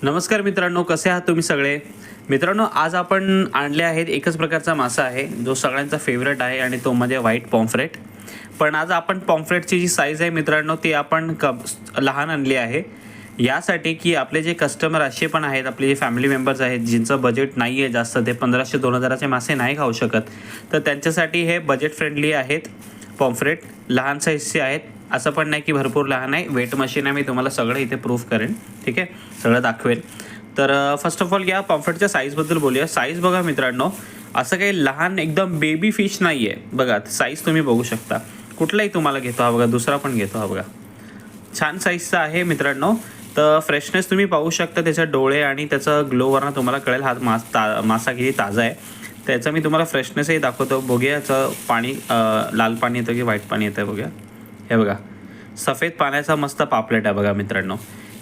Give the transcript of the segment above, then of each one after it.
नमस्कार मित्रांनो, कसे आहात तुम्ही सगळे? मित्रांनो, आज आपण आणले आहेत एकच प्रकारचा मासा आहे जो सगळ्यांचा फेवरेट आहे आणि तो म्हणजे व्हाईट पॉम्फ्रेट. पण आज आपण पॉम्फ्रेटची जी साईज आहे मित्रांनो ती आपण लहान आणली आहे, यासाठी की आपले जे कस्टमर असे पण आहेत, आपले जे फॅमिली मेंबर्स आहेत ज्यांचं बजेट नाही आहे जास्त, ते 1500-2000चे मासे नाही खाऊ शकत, तर त्यांच्यासाठी हे बजेट फ्रेंडली आहेत. पॉम्फ्रेट लहान साईजचे आहेत, असं पण नाही की भरपूर लहान आहे. वेट मशीन आहे, मी तुम्हाला सगळं इथे प्रूफ करेन, ठीक आहे, सगळं दाखवेल. तर फर्स्ट ऑफ ऑल या पॉम्फ्रेटच्या साईजबद्दल बोलूया. साईज बघा मित्रांनो, असं काही लहान एकदम बेबी फिश नाही आहे. बघा साईज तुम्ही बघू शकता. कुठलाही तुम्हाला घेतो हा बघा, दुसरा पण घेतो हा बघा, छान साईजचा आहे मित्रांनो. तर फ्रेशनेस तुम्ही पाहू शकता, त्याचे डोळे आणि त्याचं ग्लोवरनं तुम्हाला कळेल हा मासा किती ताजा आहे. त्याचं मी तुम्हाला फ्रेशनेसही दाखवतो. बघूया याचं पाणी लाल पाणी येतं की व्हाईट पाणी येतं बघूया. हे बघा, सफेद पाण्याचा मस्त पापलेट आहे बघा मित्रांनो.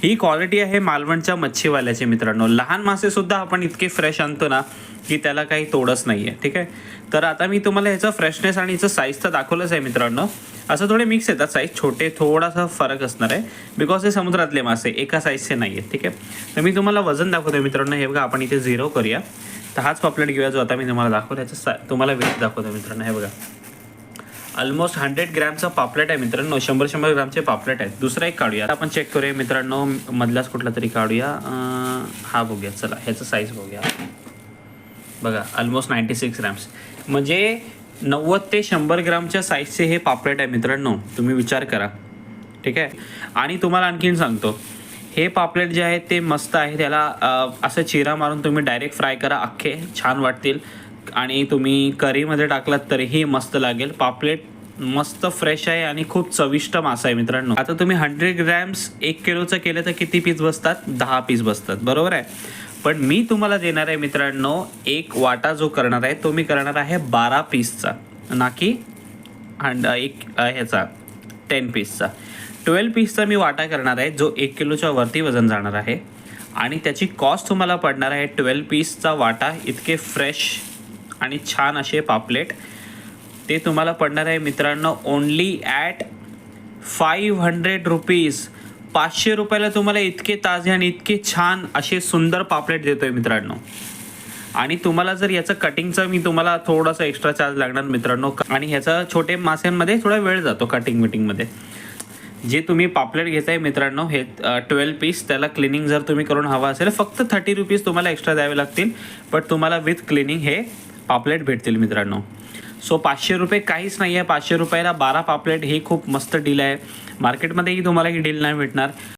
ही क्वालिटी आहे मालवणच्या मच्छीवाल्याची मित्रांनो. लहान मासे सुद्धा आपण इतके फ्रेश आणतो ना की त्याला काही तोडच नाही आहे, ठीक आहे. तर आता मी तुम्हाला ह्याचं फ्रेशनेस आणि ह्याचं साईज तर दाखवलंच आहे मित्रांनो. असं थोडे मिक्स येतात साईज, छोटे थोडासा फरक असणार आहे बिकॉज हे समुद्रातले मासे एका साईजचे नाही आहेत, ठीक आहे. तर मी तुम्हाला वजन दाखवतो मित्रांनो. हे बघा, आपण इथे 0 करूया. तर हाच पापलेट घेऊया जो आता मी तुम्हाला दाखवतो. ह्याचं तुम्हाला वेट दाखवतो मित्रांनो. हे बघा, ऑलमोस्ट 100 ग्रॅमचा पापलेट आहे मित्रांनो. 100 ग्रामचे पापलेट आहेत. दुसरा एक काढूया आपण, चेक करूया मित्रांनो. मधलाच कुठला तरी काढूया. हा बघूया, चला ह्याचं साईज बघूया. बघा, ऑलमोस्ट 96 ग्रॅम्स, म्हणजे 90 ते 100 ग्रामच्या साईजचे हे पापलेट आहे मित्रांनो. तुम्ही विचार करा, ठीक आहे. आणि तुम्हाला आणखीन सांगतो, हे पापलेट जे आहे ते मस्त आहे. त्याला असं चिरा मारून तुम्ही डायरेक्ट फ्राय करा, अख्खे छान वाटतील. आणि तुम्ही करीमध्ये टाकलात तरीही मस्त लागेल. पापलेट मस्त फ्रेश आहे आणि खूप चविष्ट मासा आहे मित्रांनो. आता तुम्ही 100 ग्रॅम्स 1 किलोचं केलं तर किती पीस बसतात? 10 पीस बसतात, बरोबर आहे. पण मी तुम्हाला देणार आहे मित्रांनो, एक वाटा जो करणार आहे तो मी करणार आहे 12 पीसचा, ना की एक ह्याचा 10 पीसचा. 12 पीसचा मी वाटा करणार आहे, जो 1 किलोच्या वरती वजन जाणार आहे. आणि त्याची कॉस्ट तुम्हाला पडणार आहे 12 पीसचा वाटा. इतके फ्रेश आणि छान असे पापलेट ते तुम्हाला पडणार आहे मित्रांनो ओनली ॲट 500 रुपीज. 500 रुपयाला तुम्हाला इतके ताजे आणि इतके छान असे सुंदर पापलेट देतोय मित्रांनो. आणि तुम्हाला जर याचं कटिंगचं मी तुम्हाला थोडासा एक्स्ट्रा चार्ज लागणार मित्रांनो. आणि ह्याचा छोटे मास्यांमध्ये थोडा वेळ जातो कटिंग मिटिंगमध्ये. जे तुम्ही पापलेट घेताय मित्रांनो, हे 12 पीस, त्याला क्लिनिंग जर तुम्ही करून हवा असेल फक्त 30 रुपीज तुम्हाला एक्स्ट्रा द्यावे लागतील. बट तुम्हाला विथ क्लिनिंग हे पापलेट भेटतील मित्रांनो. सो 500 रुपये काहीच नाही आहे. 500 रुपयाला 12 पापलेट ही खूप मस्त डील आहे. मार्केटमध्येही तुम्हाला ही डील नाही भेटणार.